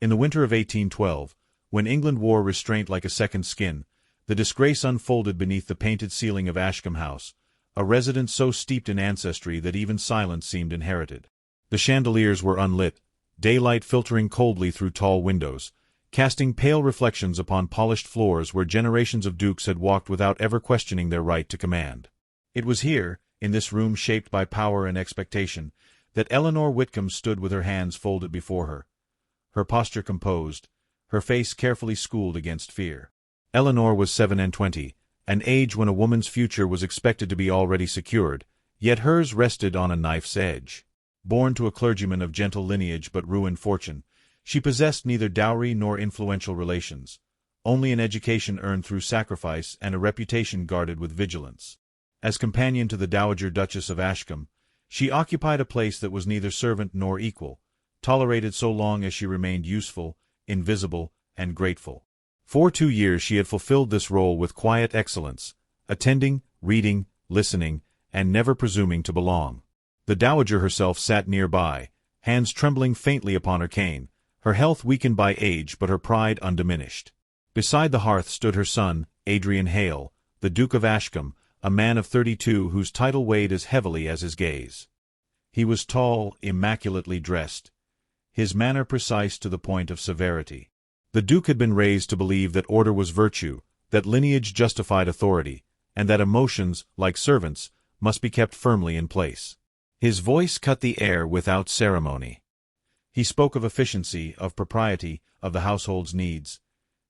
In the winter of 1812, when England wore restraint like a second skin, the disgrace unfolded beneath the painted ceiling of Ashcombe House, a residence so steeped in ancestry that even silence seemed inherited. The chandeliers were unlit, daylight filtering coldly through tall windows, casting pale reflections upon polished floors where generations of dukes had walked without ever questioning their right to command. It was here, in this room shaped by power and expectation, that Eleanor Whitcombe stood with her hands folded before her, her posture composed, her face carefully schooled against fear. Eleanor was 27, an age when a woman's future was expected to be already secured, yet hers rested on a knife's edge. Born to a clergyman of gentle lineage but ruined fortune, she possessed neither dowry nor influential relations, only an education earned through sacrifice and a reputation guarded with vigilance. As companion to the Dowager Duchess of Ashcombe, she occupied a place that was neither servant nor equal, tolerated so long as she remained useful, invisible, and grateful. For 2 years she had fulfilled this role with quiet excellence, attending, reading, listening, and never presuming to belong. The Dowager herself sat nearby, hands trembling faintly upon her cane, her health weakened by age but her pride undiminished. Beside the hearth stood her son, Adrian Hale, the Duke of Ashcombe, a man of 32 whose title weighed as heavily as his gaze. He was tall, immaculately dressed, his manner precise to the point of severity. The Duke had been raised to believe that order was virtue, that lineage justified authority, and that emotions, like servants, must be kept firmly in place. His voice cut the air without ceremony. He spoke of efficiency, of propriety, of the household's needs,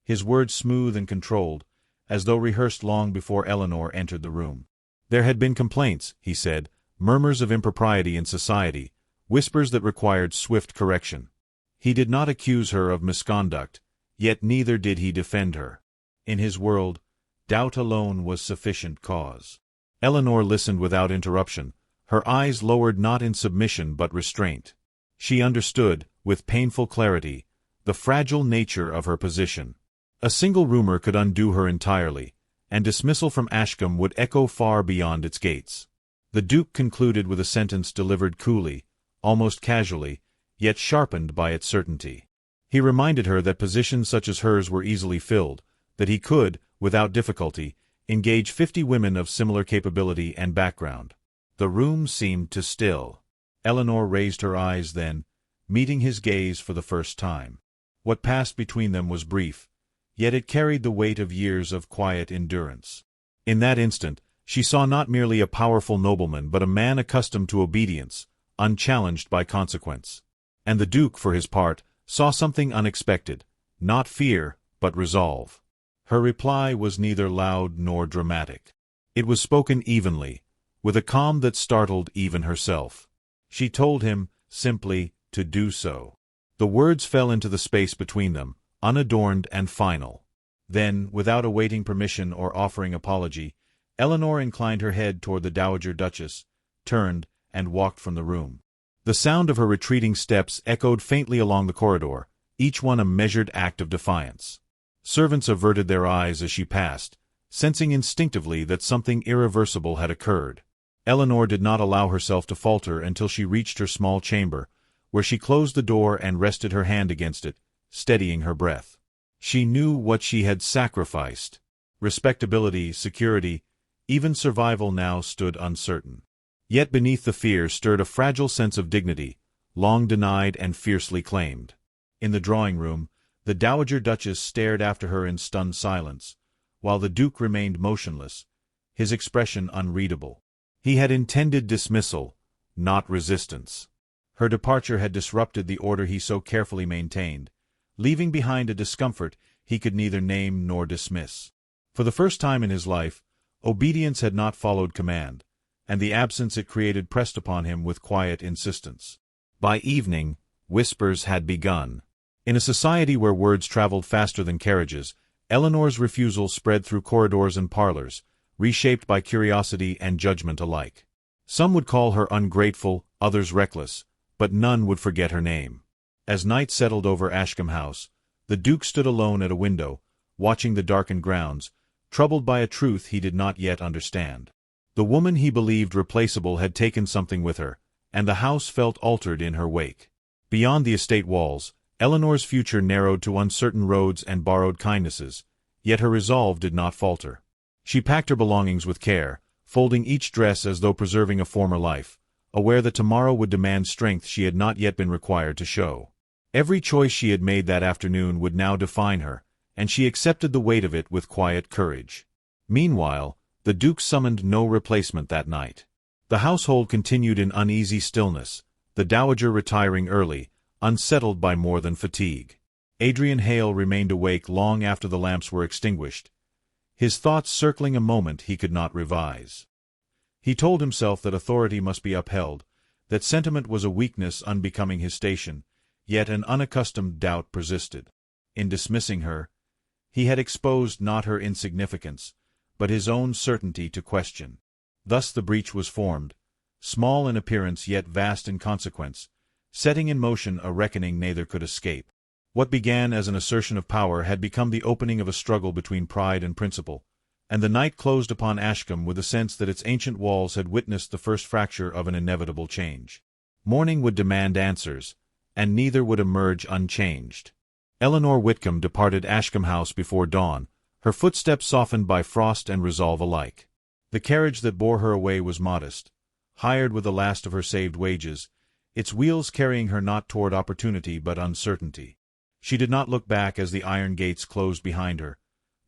his words smooth and controlled, as though rehearsed long before Eleanor entered the room. There had been complaints, he said, murmurs of impropriety in society, whispers that required swift correction. He did not accuse her of misconduct, yet neither did he defend her. In his world, doubt alone was sufficient cause. Eleanor listened without interruption, her eyes lowered not in submission but restraint. She understood, with painful clarity, the fragile nature of her position. A single rumor could undo her entirely, and dismissal from Ashcombe would echo far beyond its gates. The Duke concluded with a sentence delivered coolly, almost casually, yet sharpened by its certainty. He reminded her that positions such as hers were easily filled, that he could, without difficulty, engage 50 women of similar capability and background. The room seemed to still. Eleanor raised her eyes then, meeting his gaze for the first time. What passed between them was brief, yet it carried the weight of years of quiet endurance. In that instant, she saw not merely a powerful nobleman but a man accustomed to obedience, unchallenged by consequence. And the Duke, for his part, saw something unexpected, not fear, but resolve. Her reply was neither loud nor dramatic. It was spoken evenly, with a calm that startled even herself. She told him, simply, to do so. The words fell into the space between them, unadorned and final. Then, without awaiting permission or offering apology, Eleanor inclined her head toward the Dowager Duchess, turned, and walked from the room. The sound of her retreating steps echoed faintly along the corridor, each one a measured act of defiance. Servants averted their eyes as she passed, sensing instinctively that something irreversible had occurred. Eleanor did not allow herself to falter until she reached her small chamber, where she closed the door and rested her hand against it, steadying her breath. She knew what she had sacrificed. Respectability, security, even survival now stood uncertain. Yet beneath the fear stirred a fragile sense of dignity, long denied and fiercely claimed. In the drawing-room, the Dowager Duchess stared after her in stunned silence, while the Duke remained motionless, his expression unreadable. He had intended dismissal, not resistance. Her departure had disrupted the order he so carefully maintained, leaving behind a discomfort he could neither name nor dismiss. For the first time in his life, obedience had not followed command, and the absence it created pressed upon him with quiet insistence. By evening, whispers had begun. In a society where words traveled faster than carriages, Eleanor's refusal spread through corridors and parlors, reshaped by curiosity and judgment alike. Some would call her ungrateful, others reckless, but none would forget her name. As night settled over Ashcombe House, the Duke stood alone at a window, watching the darkened grounds, troubled by a truth he did not yet understand. The woman he believed replaceable had taken something with her, and the house felt altered in her wake. Beyond the estate walls, Eleanor's future narrowed to uncertain roads and borrowed kindnesses, yet her resolve did not falter. She packed her belongings with care, folding each dress as though preserving a former life, aware that tomorrow would demand strength she had not yet been required to show. Every choice she had made that afternoon would now define her, and she accepted the weight of it with quiet courage. Meanwhile, the Duke summoned no replacement that night. The household continued in uneasy stillness, the Dowager retiring early, unsettled by more than fatigue. Adrian Hale remained awake long after the lamps were extinguished, his thoughts circling a moment he could not revise. He told himself that authority must be upheld, that sentiment was a weakness unbecoming his station, yet an unaccustomed doubt persisted. In dismissing her, he had exposed not her insignificance, but his own certainty to question. Thus the breach was formed, small in appearance yet vast in consequence, setting in motion a reckoning neither could escape. What began as an assertion of power had become the opening of a struggle between pride and principle, and the night closed upon Ashcombe with a sense that its ancient walls had witnessed the first fracture of an inevitable change. Morning would demand answers, and neither would emerge unchanged. Eleanor Whitcombe departed Ashcombe House before dawn, her footsteps softened by frost and resolve alike. The carriage that bore her away was modest, hired with the last of her saved wages, its wheels carrying her not toward opportunity but uncertainty. She did not look back as the iron gates closed behind her,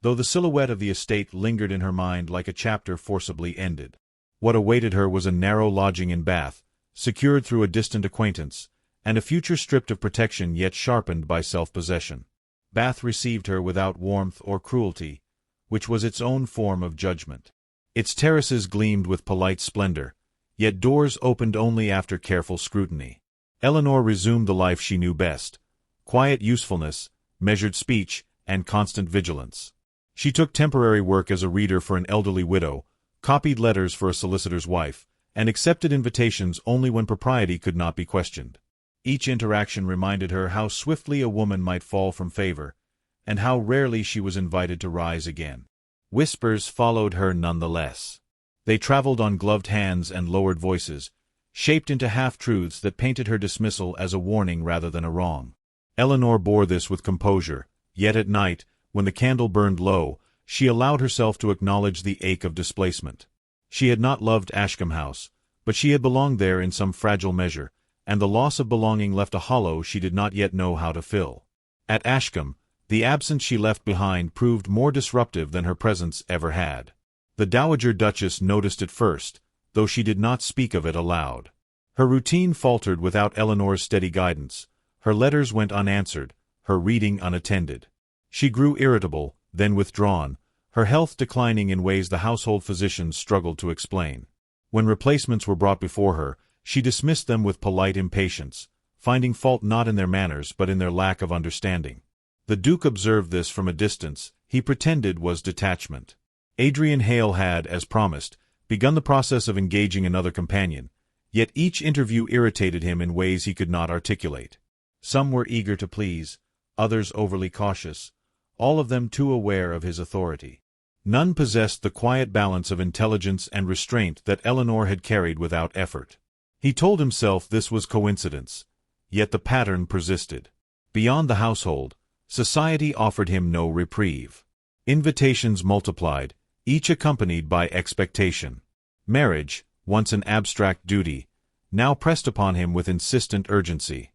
though the silhouette of the estate lingered in her mind like a chapter forcibly ended. What awaited her was a narrow lodging in Bath, secured through a distant acquaintance, and a future stripped of protection yet sharpened by self-possession. Bath received her without warmth or cruelty, which was its own form of judgment. Its terraces gleamed with polite splendor, yet doors opened only after careful scrutiny. Eleanor resumed the life she knew best: quiet usefulness, measured speech, and constant vigilance. She took temporary work as a reader for an elderly widow, copied letters for a solicitor's wife, and accepted invitations only when propriety could not be questioned. Each interaction reminded her how swiftly a woman might fall from favor, and how rarely she was invited to rise again. Whispers followed her nonetheless. They traveled on gloved hands and lowered voices, shaped into half-truths that painted her dismissal as a warning rather than a wrong. Eleanor bore this with composure, yet at night, when the candle burned low, she allowed herself to acknowledge the ache of displacement. She had not loved Ashcombe House, but she had belonged there in some fragile measure, and the loss of belonging left a hollow she did not yet know how to fill. At Ashcombe, the absence she left behind proved more disruptive than her presence ever had. The Dowager Duchess noticed it first, though she did not speak of it aloud. Her routine faltered without Eleanor's steady guidance. Her letters went unanswered, her reading unattended. She grew irritable, then withdrawn, her health declining in ways the household physicians struggled to explain. When replacements were brought before her, she dismissed them with polite impatience, finding fault not in their manners but in their lack of understanding. The Duke observed this from a distance. He pretended was detachment. Adrian Hale had, as promised, begun the process of engaging another companion, yet each interview irritated him in ways he could not articulate. Some were eager to please, others overly cautious, all of them too aware of his authority. None possessed the quiet balance of intelligence and restraint that Eleanor had carried without effort. He told himself this was coincidence, yet the pattern persisted. Beyond the household, society offered him no reprieve. Invitations multiplied, each accompanied by expectation. Marriage, once an abstract duty, now pressed upon him with insistent urgency.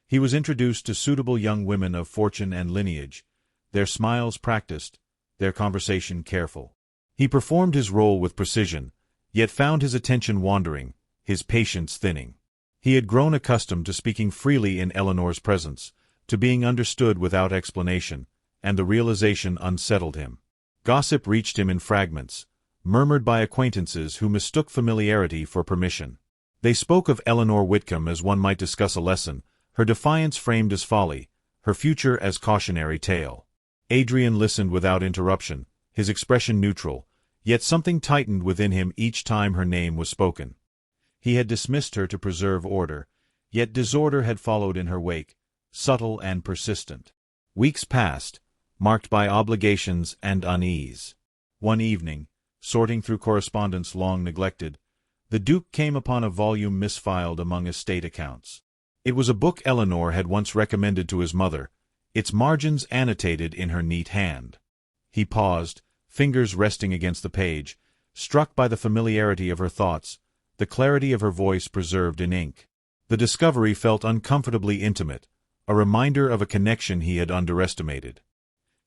He was introduced to suitable young women of fortune and lineage, their smiles practiced, their conversation careful. He performed his role with precision, yet found his attention wandering, his patience thinning. He had grown accustomed to speaking freely in Eleanor's presence, to being understood without explanation, and the realization unsettled him. Gossip reached him in fragments, murmured by acquaintances who mistook familiarity for permission. They spoke of Eleanor Whitcombe as one might discuss a lesson, her defiance framed as folly, her future as cautionary tale. Adrian listened without interruption, his expression neutral, yet something tightened within him each time her name was spoken. He had dismissed her to preserve order, yet disorder had followed in her wake, subtle and persistent. Weeks passed, marked by obligations and unease. One evening, sorting through correspondence long neglected, the Duke came upon a volume misfiled among estate accounts. It was a book Eleanor had once recommended to his mother, its margins annotated in her neat hand. He paused, fingers resting against the page, struck by the familiarity of her thoughts, the clarity of her voice preserved in ink. The discovery felt uncomfortably intimate, a reminder of a connection he had underestimated.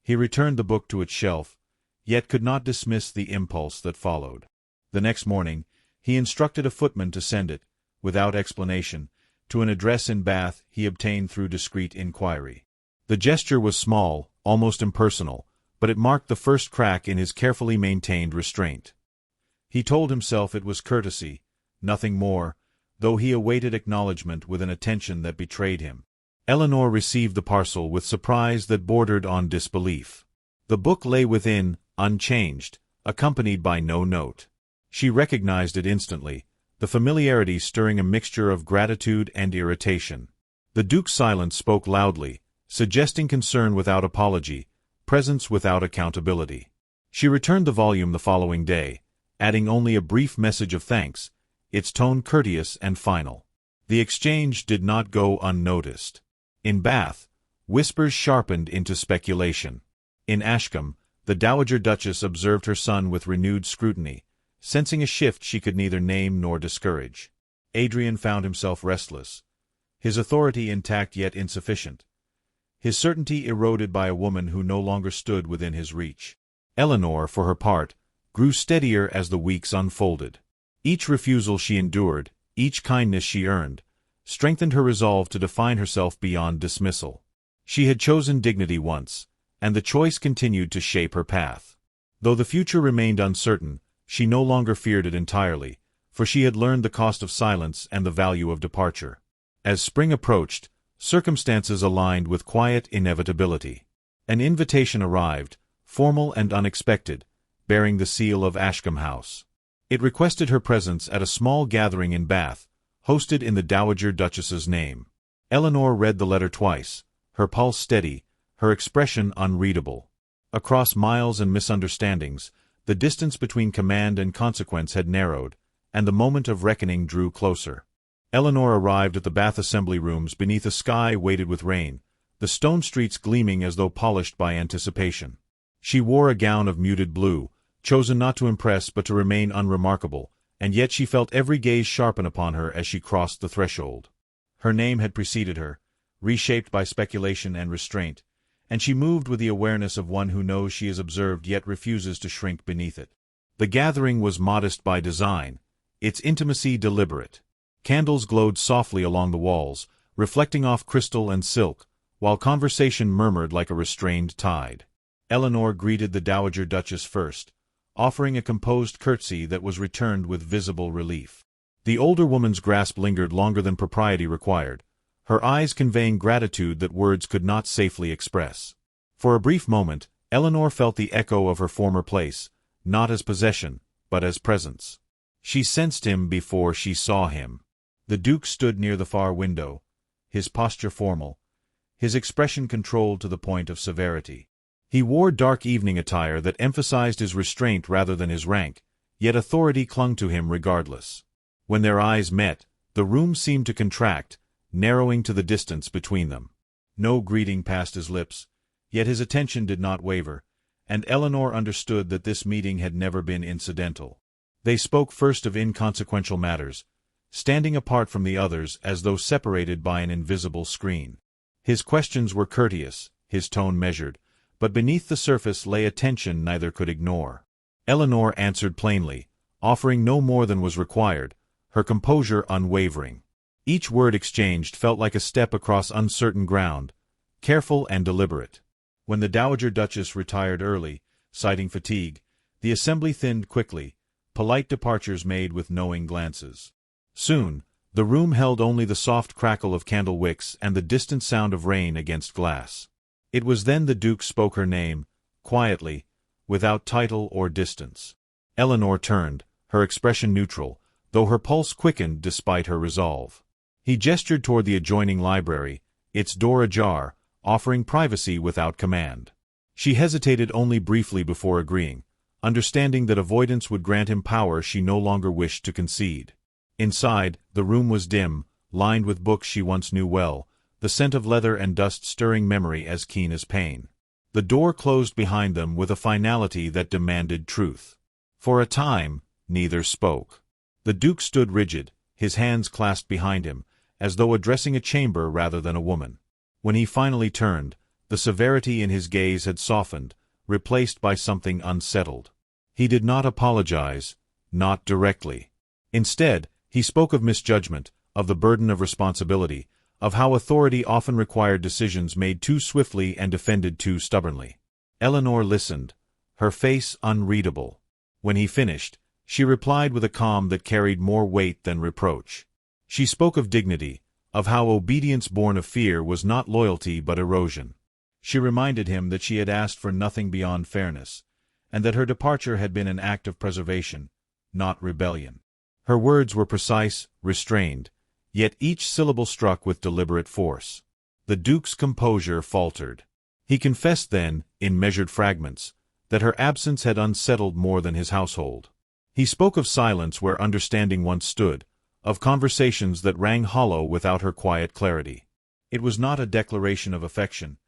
He returned the book to its shelf, yet could not dismiss the impulse that followed. The next morning, he instructed a footman to send it, without explanation, to an address in Bath he obtained through discreet inquiry. The gesture was small, almost impersonal, but it marked the first crack in his carefully maintained restraint. He told himself it was courtesy, nothing more, though he awaited acknowledgment with an attention that betrayed him. Eleanor received the parcel with surprise that bordered on disbelief. The book lay within, unchanged, accompanied by no note. She recognized it instantly, the familiarity stirring a mixture of gratitude and irritation. The Duke's silence spoke loudly, suggesting concern without apology, presence without accountability. She returned the volume the following day, adding only a brief message of thanks, its tone courteous and final. The exchange did not go unnoticed. In Bath, whispers sharpened into speculation. In Ashcombe, the Dowager Duchess observed her son with renewed scrutiny, sensing a shift she could neither name nor discourage. Adrian found himself restless, his authority intact yet insufficient, his certainty eroded by a woman who no longer stood within his reach. Eleanor, for her part, grew steadier as the weeks unfolded. Each refusal she endured, each kindness she earned, strengthened her resolve to define herself beyond dismissal. She had chosen dignity once, and the choice continued to shape her path. Though the future remained uncertain, she no longer feared it entirely, for she had learned the cost of silence and the value of departure. As spring approached, circumstances aligned with quiet inevitability. An invitation arrived, formal and unexpected, bearing the seal of Ashcombe House. It requested her presence at a small gathering in Bath, hosted in the Dowager Duchess's name. Eleanor read the letter twice, her pulse steady, her expression unreadable. Across miles and misunderstandings, the distance between command and consequence had narrowed, and the moment of reckoning drew closer. Eleanor arrived at the Bath Assembly Rooms beneath a sky weighted with rain, the stone streets gleaming as though polished by anticipation. She wore a gown of muted blue, chosen not to impress but to remain unremarkable, and yet she felt every gaze sharpen upon her as she crossed the threshold. Her name had preceded her, reshaped by speculation and restraint, and she moved with the awareness of one who knows she is observed yet refuses to shrink beneath it. The gathering was modest by design, its intimacy deliberate. Candles glowed softly along the walls, reflecting off crystal and silk, while conversation murmured like a restrained tide. Eleanor greeted the Dowager Duchess first, offering a composed curtsy that was returned with visible relief. The older woman's grasp lingered longer than propriety required, her eyes conveying gratitude that words could not safely express. For a brief moment, Eleanor felt the echo of her former place, not as possession, but as presence. She sensed him before she saw him. The Duke stood near the far window, his posture formal, his expression controlled to the point of severity. He wore dark evening attire that emphasized his restraint rather than his rank, yet authority clung to him regardless. When their eyes met, the room seemed to contract, narrowing to the distance between them. No greeting passed his lips, yet his attention did not waver, and Eleanor understood that this meeting had never been incidental. They spoke first of inconsequential matters, standing apart from the others as though separated by an invisible screen. His questions were courteous, his tone measured, but beneath the surface lay a tension neither could ignore. Eleanor answered plainly, offering no more than was required, her composure unwavering. Each word exchanged felt like a step across uncertain ground, careful and deliberate. When the Dowager Duchess retired early, citing fatigue, the assembly thinned quickly, polite departures made with knowing glances. Soon, the room held only the soft crackle of candle wicks and the distant sound of rain against glass. It was then the Duke spoke her name, quietly, without title or distance. Eleanor turned, her expression neutral, though her pulse quickened despite her resolve. He gestured toward the adjoining library, its door ajar, offering privacy without command. She hesitated only briefly before agreeing, understanding that avoidance would grant him power she no longer wished to concede. Inside, the room was dim, lined with books she once knew well, the scent of leather and dust stirring memory as keen as pain. The door closed behind them with a finality that demanded truth. For a time, neither spoke. The Duke stood rigid, his hands clasped behind him, as though addressing a chamber rather than a woman. When he finally turned, the severity in his gaze had softened, replaced by something unsettled. He did not apologize, not directly. Instead, he spoke of misjudgment, of the burden of responsibility, of how authority often required decisions made too swiftly and defended too stubbornly. Eleanor listened, her face unreadable. When he finished, she replied with a calm that carried more weight than reproach. She spoke of dignity, of how obedience born of fear was not loyalty but erosion. She reminded him that she had asked for nothing beyond fairness, and that her departure had been an act of preservation, not rebellion. Her words were precise, restrained, yet each syllable struck with deliberate force. The Duke's composure faltered. He confessed then, in measured fragments, that her absence had unsettled more than his household. He spoke of silence where understanding once stood, of conversations that rang hollow without her quiet clarity. It was not a declaration of affection,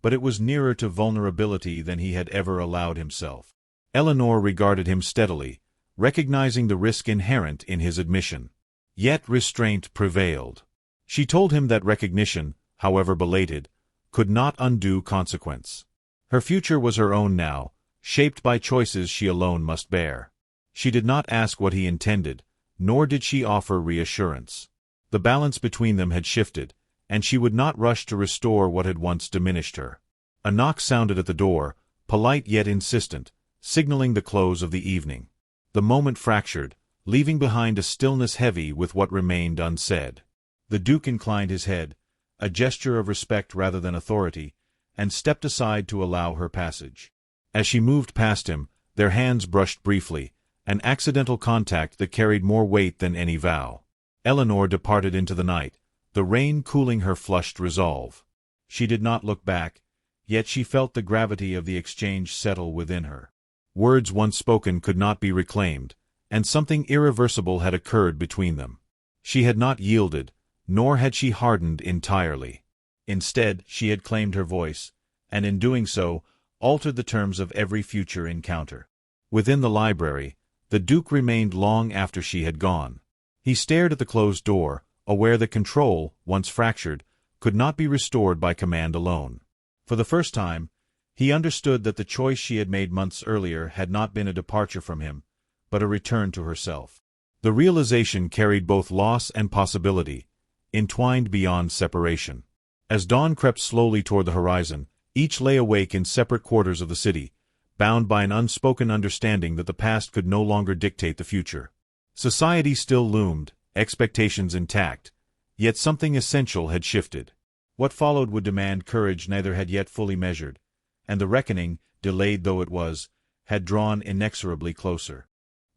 but it was nearer to vulnerability than he had ever allowed himself. Eleanor regarded him steadily, recognizing the risk inherent in his admission. Yet restraint prevailed. She told him that recognition, however belated, could not undo consequence. Her future was her own now, shaped by choices she alone must bear. She did not ask what he intended, nor did she offer reassurance. The balance between them had shifted, and she would not rush to restore what had once diminished her. A knock sounded at the door, polite yet insistent, signaling the close of the evening. The moment fractured, leaving behind a stillness heavy with what remained unsaid. The Duke inclined his head, a gesture of respect rather than authority, and stepped aside to allow her passage. As she moved past him, their hands brushed briefly, an accidental contact that carried more weight than any vow. Eleanor departed into the night, the rain cooling her flushed resolve. She did not look back, yet she felt the gravity of the exchange settle within her. Words once spoken could not be reclaimed, and something irreversible had occurred between them. She had not yielded, nor had she hardened entirely. Instead, she had claimed her voice, and in doing so, altered the terms of every future encounter. Within the library, the Duke remained long after she had gone. He stared at the closed door, aware that control, once fractured, could not be restored by command alone. For the first time, he understood that the choice she had made months earlier had not been a departure from him, but a return to herself. The realization carried both loss and possibility, entwined beyond separation. As dawn crept slowly toward the horizon, each lay awake in separate quarters of the city, bound by an unspoken understanding that the past could no longer dictate the future. Society still loomed, expectations intact, yet something essential had shifted. What followed would demand courage neither had yet fully measured, and the reckoning, delayed though it was, had drawn inexorably closer.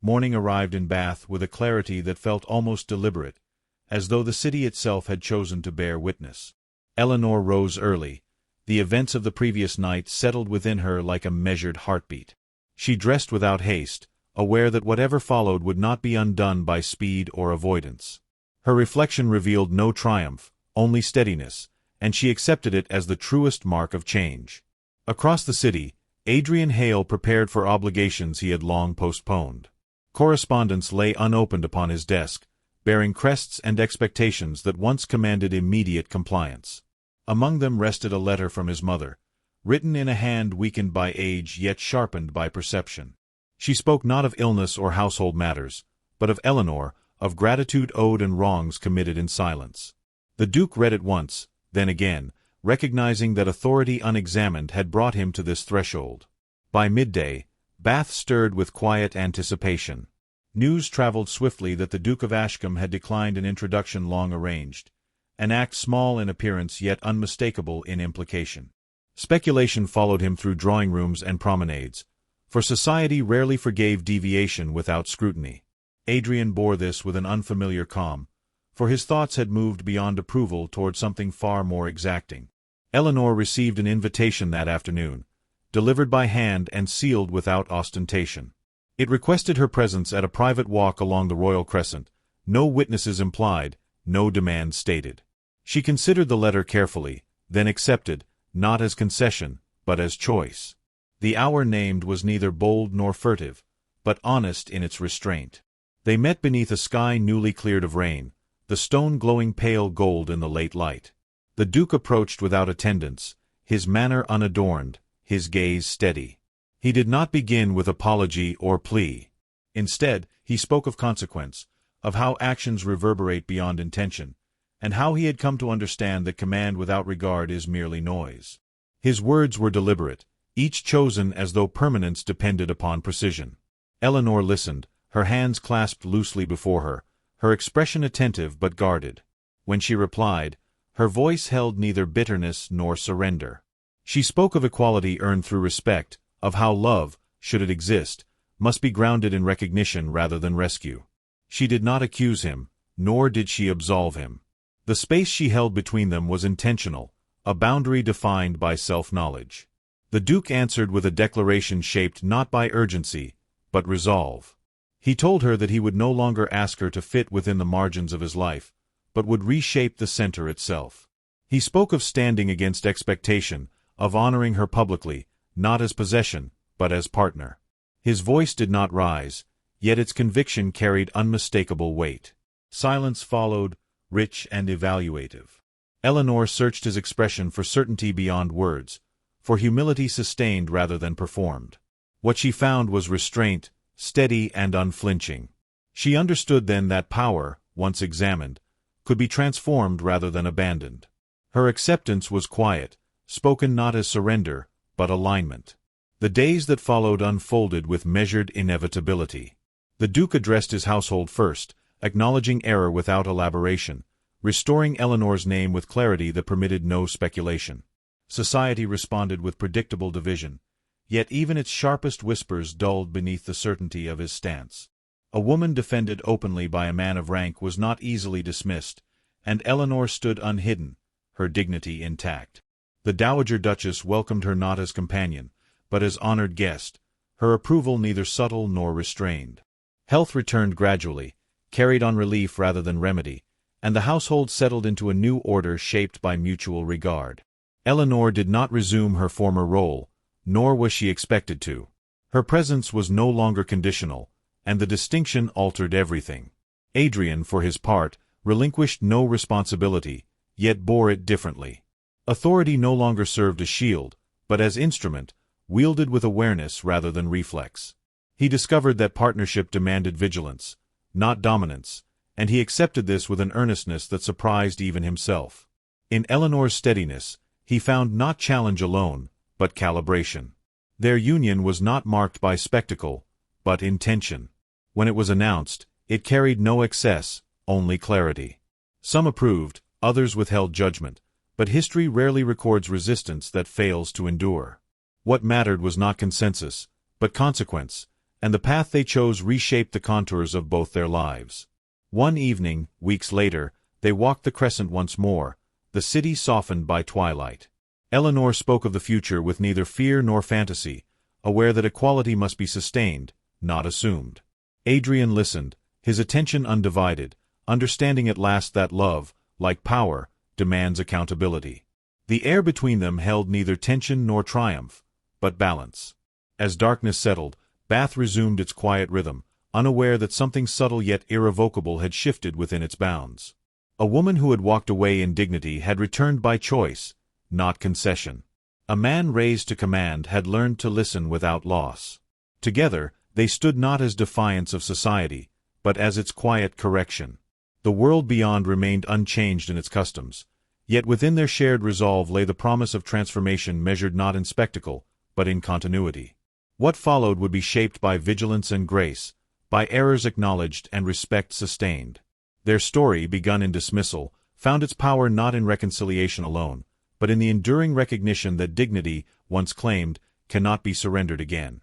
Morning arrived in Bath with a clarity that felt almost deliberate, as though the city itself had chosen to bear witness. Eleanor rose early. The events of the previous night settled within her like a measured heartbeat. She dressed without haste, aware that whatever followed would not be undone by speed or avoidance. Her reflection revealed no triumph, only steadiness, and she accepted it as the truest mark of change. Across the city, Adrian Hale prepared for obligations he had long postponed. Correspondence lay unopened upon his desk, bearing crests and expectations that once commanded immediate compliance. Among them rested a letter from his mother, written in a hand weakened by age yet sharpened by perception. She spoke not of illness or household matters, but of Eleanor, of gratitude owed and wrongs committed in silence. The Duke read it once, then again, recognizing that authority unexamined had brought him to this threshold. By midday, Bath stirred with quiet anticipation. News traveled swiftly that the Duke of Ashcombe had declined an introduction long arranged, an act small in appearance yet unmistakable in implication. Speculation followed him through drawing-rooms and promenades, for society rarely forgave deviation without scrutiny. Adrian bore this with an unfamiliar calm, for his thoughts had moved beyond approval toward something far more exacting. Eleanor received an invitation that afternoon, delivered by hand and sealed without ostentation. It requested her presence at a private walk along the Royal Crescent, no witnesses implied, no demand stated. She considered the letter carefully, then accepted, not as concession, but as choice. The hour named was neither bold nor furtive, but honest in its restraint. They met beneath a sky newly cleared of rain, the stone glowing pale gold in the late light. The Duke approached without attendants, his manner unadorned, his gaze steady. He did not begin with apology or plea. Instead, he spoke of consequence, of how actions reverberate beyond intention, and how he had come to understand that command without regard is merely noise. His words were deliberate, each chosen as though permanence depended upon precision. Eleanor listened, her hands clasped loosely before her, her expression attentive but guarded. When she replied, her voice held neither bitterness nor surrender. She spoke of equality earned through respect, of how love, should it exist, must be grounded in recognition rather than rescue. She did not accuse him, nor did she absolve him. The space she held between them was intentional, a boundary defined by self-knowledge. The Duke answered with a declaration shaped not by urgency, but resolve. He told her that he would no longer ask her to fit within the margins of his life, but would reshape the center itself. He spoke of standing against expectation, of honoring her publicly, not as possession, but as partner. His voice did not rise, yet its conviction carried unmistakable weight. Silence followed, rich and evaluative. Eleanor searched his expression for certainty beyond words, for humility sustained rather than performed. What she found was restraint, steady and unflinching. She understood then that power, once examined, could be transformed rather than abandoned. Her acceptance was quiet, spoken not as surrender, but alignment. The days that followed unfolded with measured inevitability. The Duke addressed his household first, acknowledging error without elaboration, restoring Eleanor's name with clarity that permitted no speculation. Society responded with predictable division, yet even its sharpest whispers dulled beneath the certainty of his stance. A woman defended openly by a man of rank was not easily dismissed, and Eleanor stood unhidden, her dignity intact. The Dowager Duchess welcomed her not as companion, but as honored guest, her approval neither subtle nor restrained. Health returned gradually, carried on relief rather than remedy, and the household settled into a new order shaped by mutual regard. Eleanor did not resume her former role, nor was she expected to. Her presence was no longer conditional, and the distinction altered everything. Adrian, for his part, relinquished no responsibility, yet bore it differently. Authority no longer served as shield, but as instrument, wielded with awareness rather than reflex. He discovered that partnership demanded vigilance, not dominance, and he accepted this with an earnestness that surprised even himself. In Eleanor's steadiness, he found not challenge alone, but calibration. Their union was not marked by spectacle, but intention. When it was announced, it carried no excess, only clarity. Some approved, others withheld judgment, but history rarely records resistance that fails to endure. What mattered was not consensus, but consequence, and the path they chose reshaped the contours of both their lives. One evening, weeks later, they walked the crescent once more, the city softened by twilight. Eleanor spoke of the future with neither fear nor fantasy, aware that equality must be sustained, not assumed. Adrian listened, his attention undivided, understanding at last that love, like power, demands accountability. The air between them held neither tension nor triumph, but balance. As darkness settled, Bath resumed its quiet rhythm, unaware that something subtle yet irrevocable had shifted within its bounds. A woman who had walked away in dignity had returned by choice, not concession. A man raised to command had learned to listen without loss. Together, they stood not as defiants of society, but as its quiet correction. The world beyond remained unchanged in its customs, yet within their shared resolve lay the promise of transformation measured not in spectacle, but in continuity. What followed would be shaped by vigilance and grace, by errors acknowledged and respect sustained. Their story, begun in dismissal, found its power not in reconciliation alone, but in the enduring recognition that dignity, once claimed, cannot be surrendered again.